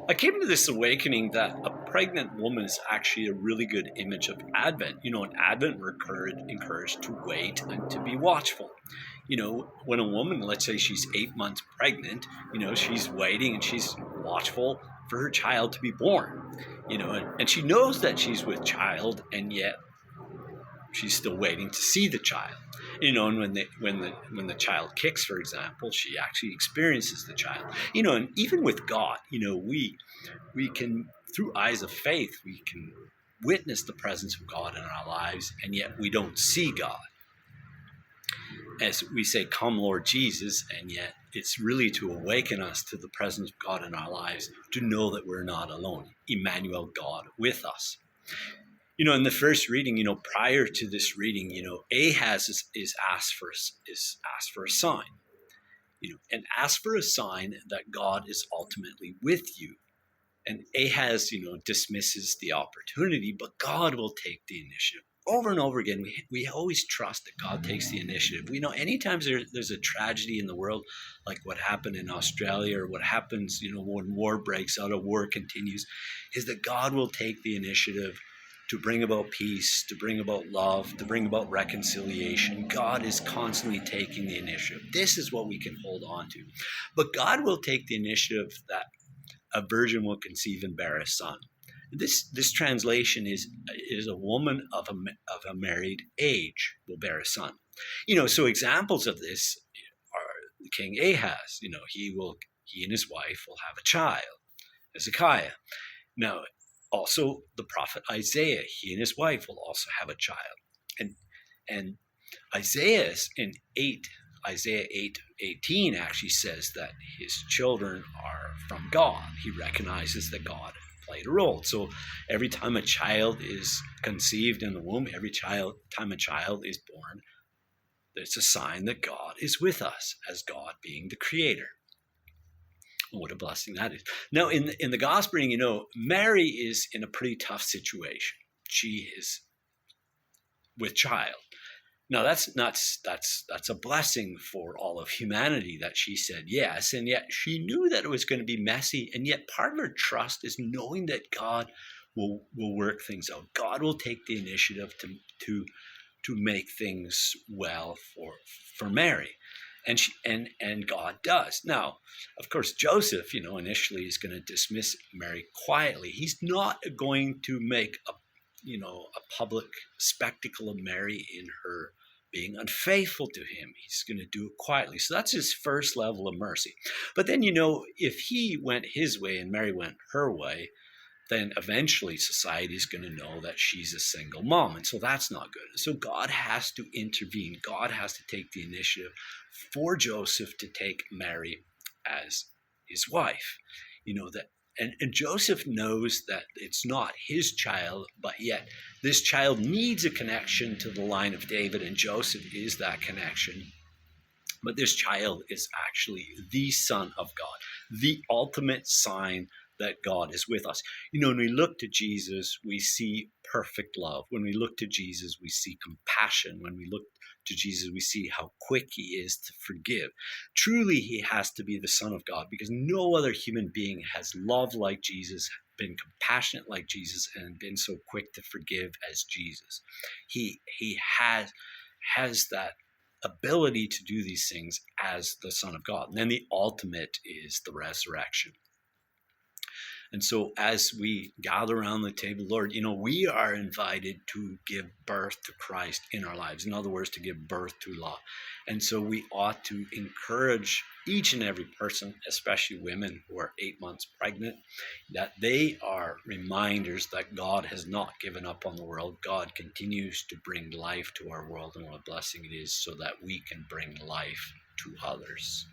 I came to this awakening that a pregnant woman is actually a really good image of Advent. In Advent, we're encouraged to wait and to be watchful. When a woman, let's say she's 8 months pregnant, she's waiting and she's watchful for her child to be born, and she knows that she's with child, and yet she's still waiting to see the child. And when the child kicks, for example, she actually experiences the child. And even with God, we can, through eyes of faith, we can witness the presence of God in our lives, and yet we don't see God. As we say, "Come, Lord Jesus," and yet it's really to awaken us to the presence of God in our lives, to know that we're not alone. Emmanuel, God with us. In the first reading, prior to this reading, Ahaz is asked for a sign, and ask for a sign that God is ultimately with you. And Ahaz, dismisses the opportunity, but God will take the initiative. Over and over again, we always trust that God takes the initiative. We know anytime there's a tragedy in the world, like what happened in Australia, or what happens, when war breaks out, or war continues, is that God will take the initiative to bring about peace, to bring about love, to bring about reconciliation. God is constantly taking the initiative. This is what we can hold on to. But God will take the initiative that a virgin will conceive and bear a son. This translation is a woman of a married age will bear a son. So examples of this are King Ahaz. He and his wife will have a child, Hezekiah. Now, also the prophet Isaiah, he and his wife will also have a child. And Isaiah 8:18 actually says that his children are from God. He recognizes that God played a role. So every time a child is conceived in the womb, every time a child is born, it's a sign that God is with us, as God being the creator. What a blessing that is. Now, in the gospel reading, Mary is in a pretty tough situation. She is with child. Now, that's a blessing for all of humanity that she said yes, and yet she knew that it was going to be messy, and yet part of her trust is knowing that God will work things out. God will take the initiative to make things well for Mary. And God does. Now, of course, Joseph, initially is going to dismiss Mary quietly. He's not going to make a public spectacle of Mary in her being unfaithful to him. He's going to do it quietly. So that's his first level of mercy. But then, if he went his way and Mary went her way, then eventually society is going to know that she's a single mom. And so that's not good. So God has to intervene. God has to take the initiative for Joseph to take Mary as his wife. And Joseph knows that it's not his child, but yet this child needs a connection to the line of David, and Joseph is that connection. But this child is actually the Son of God, the ultimate sign that God is with us. When we look to Jesus, we see perfect love. When we look to Jesus, we see compassion. When we look to Jesus, we see how quick he is to forgive. Truly, he has to be the Son of God, because no other human being has loved like Jesus, been compassionate like Jesus, and been so quick to forgive as Jesus. He has that ability to do these things as the Son of God. And then the ultimate is the resurrection. And so as we gather around the table, Lord, we are invited to give birth to Christ in our lives. In other words, to give birth to love. And so we ought to encourage each and every person, especially women who are 8 months pregnant, that they are reminders that God has not given up on the world. God continues to bring life to our world, and what a blessing it is so that we can bring life to others.